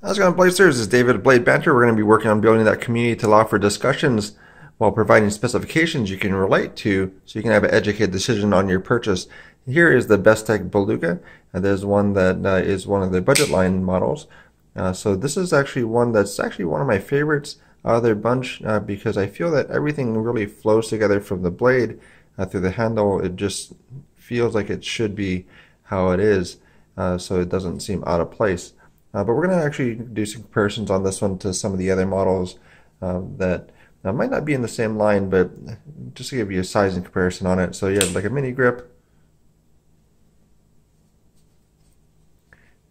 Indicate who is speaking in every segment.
Speaker 1: How's it going, Blazers? This is David at Blade Banter. We're going to be working on building that community to allow for discussions while providing specifications you can relate to so you can have an educated decision on your purchase. Here is the Bestech Beluga. There's one that is one of the budget line models. So this is actually one that's actually one of my favorites out of their bunch because I feel that everything really flows together from the blade through the handle. It just feels like it should be how it is, so it doesn't seem out of place. But we're going to actually do some comparisons on this one to some of the other models that might not be in the same line, but just to give you a sizing comparison on it. So you have like a mini grip,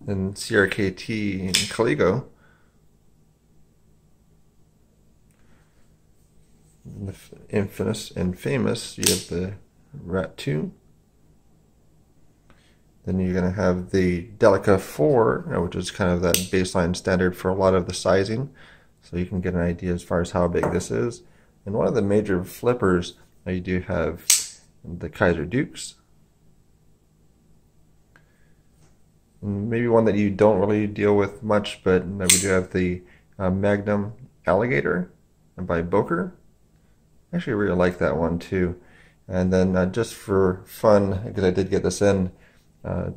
Speaker 1: and CRKT and Caligo. And the infamous and famous, you have the Rat 2. Then you're going to have the Delica 4, which is kind of that baseline standard for a lot of the sizing. So you can get an idea as far as how big this is. And one of the major flippers, you do have the Kaiser Dukes. And maybe one that you don't really deal with much, but we do have the Magnum Alligator by Boker. I actually really like that one too. And then just for fun, because I did get this in,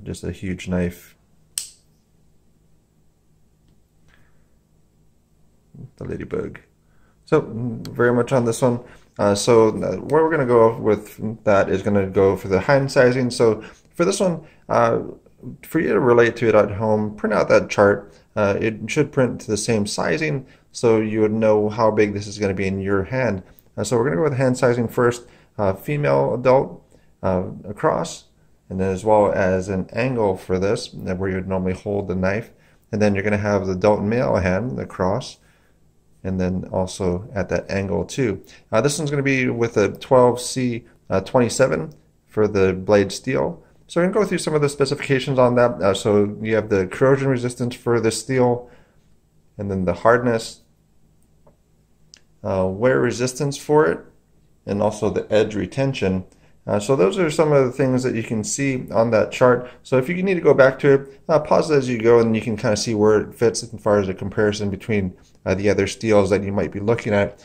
Speaker 1: just a huge knife, the Ladybug. So very much on this one. So where we're going to go with that is going to go for the hand sizing. So for this one, for you to relate to it at home, print out that chart. It should print to the same sizing, so you would know how big this is going to be in your hand. So we're going to go with hand sizing first. Female adult across, and then as well as an angle for this, where you would normally hold the knife. And then you're going to have the adult male hand across, and then also at that angle too. This one's going to be with a 12C27 for the blade steel. So we're going to go through some of the specifications on that. So you have the corrosion resistance for the steel, and then the hardness, wear resistance for it, and also the edge retention. So those are some of the things that you can see on that chart. So if you need to go back to it, pause it as you go, and you can kind of see where it fits as far as a comparison between the other steels that you might be looking at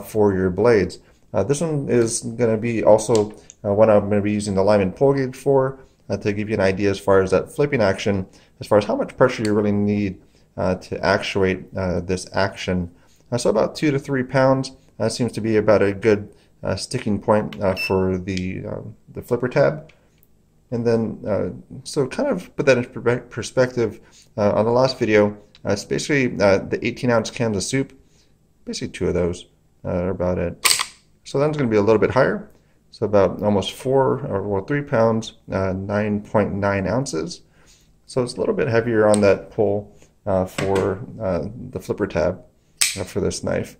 Speaker 1: for your blades. This one is going to be also one I'm going to be using the Lyman pull gauge for, to give you an idea as far as that flipping action, as far as how much pressure you really need to actuate this action. So about 2 to 3 pounds seems to be about a good sticking point for the flipper tab. And then, so kind of put that in perspective, on the last video, it's basically the 18-ounce cans of soup, basically 2 of those are about it. So that's going to be a little bit higher, so about almost 3 pounds, 9.9 ounces. So it's a little bit heavier on that pull for the flipper tab for this knife.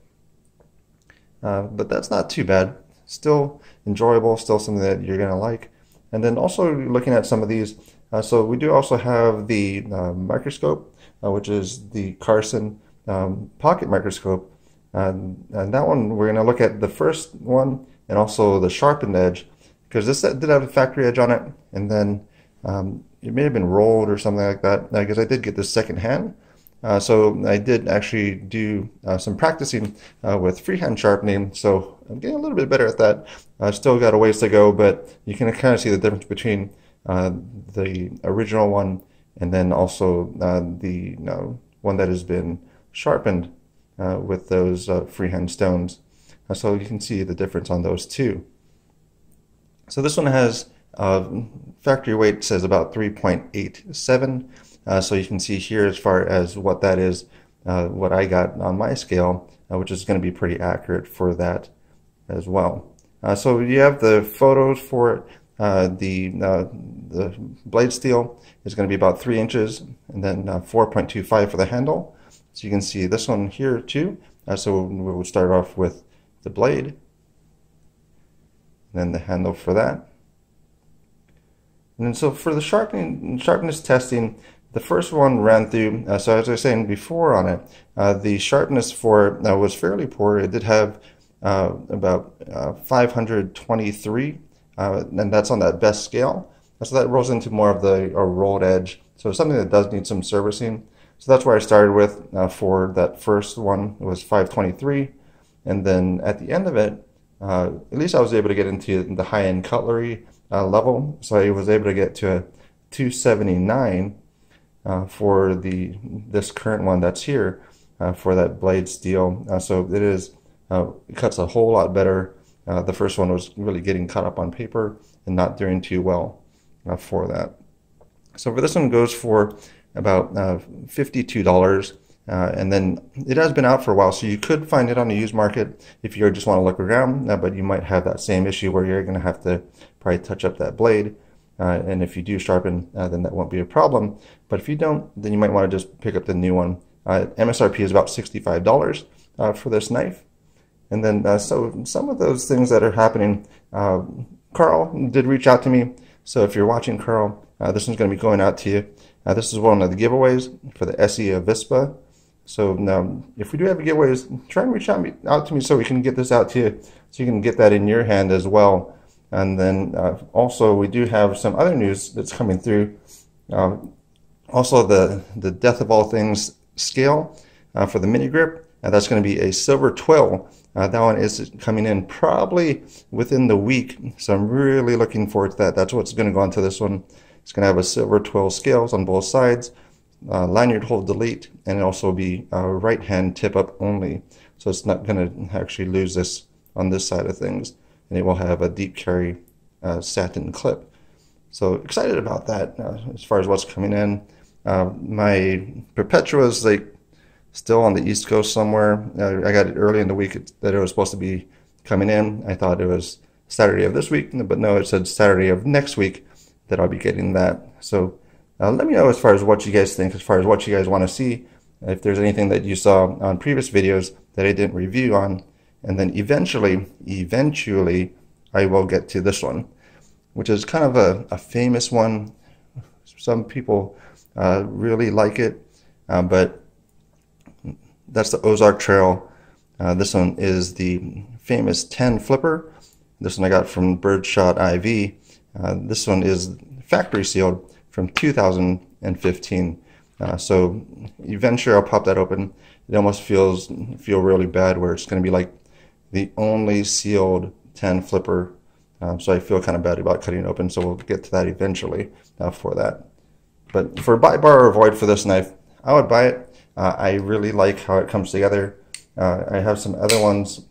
Speaker 1: But that's not too bad. Still enjoyable, still something that you're going to like. And then also looking at some of these, so we do also have the microscope, which is the Carson pocket microscope. And that one, we're going to look at the first one and also the sharpened edge, because this did have a factory edge on it, and then it may have been rolled or something like that, because I did get this second hand. So I did actually do some practicing with freehand sharpening, so I'm getting a little bit better at that. I've still got a ways to go, but you can kind of see the difference between the original one and then also the one that has been sharpened with those freehand stones. So you can see the difference on those two. So this one has factory weight says about 3.87. So you can see here as far as what that is, what I got on my scale, which is going to be pretty accurate for that as well. So you have the photos for it. The blade steel is going to be about 3 inches, and then 4.25 for the handle. So you can see this one here too. So we'll start off with the blade, and then the handle for that. And then so for the sharpness testing, the first one ran through, so as I was saying before on it, the sharpness for it was fairly poor. It did have about 523, and that's on that best scale. So that rolls into more of the rolled edge. So something that does need some servicing. So that's where I started with for that first one. It was 523, and then at the end of it, at least I was able to get into the high-end cutlery level. So I was able to get to a 279 for this current one that's here for that blade steel. So it cuts a whole lot better. The first one was really getting caught up on paper and not doing too well for that. So for this one, goes for about $52. And then it has been out for a while, so you could find it on the used market if you just want to look around, but you might have that same issue where you're going to have to probably touch up that blade. And if you do sharpen, then that won't be a problem. But if you don't, then you might want to just pick up the new one. MSRP is about $65 for this knife. And then, so some of those things that are happening, Carl did reach out to me. So if you're watching, Carl, this one's going to be going out to you. This is one of the giveaways for the SE Avispa. So now, if we do have giveaways, try and reach out to me so we can get this out to you, so you can get that in your hand as well. And then also we do have some other news that's coming through. Also the Death of All Things scale for the mini grip. That's going to be a silver twill. That one is coming in probably within the week. So I'm really looking forward to that. That's what's going to go onto this one. It's going to have a silver twill scales on both sides. Lanyard hold delete, and it'll also be right hand tip up only, so it's not going to actually lose this on this side of things, and it will have a deep carry satin clip. So excited about that as far as what's coming in. My Perpetua is like still on the East Coast somewhere. I got it early in the week that it was supposed to be coming in. I thought it was Saturday of this week, but no, it said Saturday of next week that I'll be getting that. So let me know as far as what you guys think, as far as what you guys want to see, if there's anything that you saw on previous videos that I didn't review on. And then eventually, I will get to this one, which is kind of a famous one. Some people really like it, but that's the Ozark Trail. This one is the famous 10 flipper. This one I got from Birdshot IV. This one is factory sealed from 2015. So eventually I'll pop that open. It almost feel really bad where it's going to be like the only sealed 10 flipper. So I feel kind of bad about cutting it open. So we'll get to that eventually for that. But for buy, borrow, or avoid for this knife, I would buy it. I really like how it comes together. I have some other ones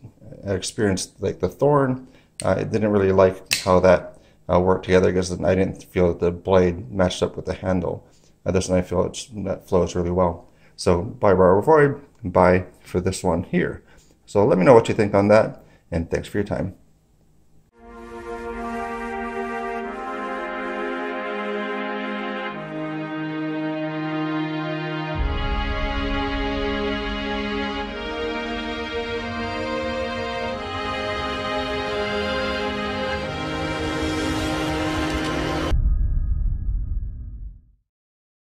Speaker 1: I experienced, like the Thorn. I didn't really like how that work together because I didn't feel that the blade matched up with the handle. This one I feel that flows really well. So buy, borrow, avoid, buy for this one here. So let me know what you think on that, and thanks for your time.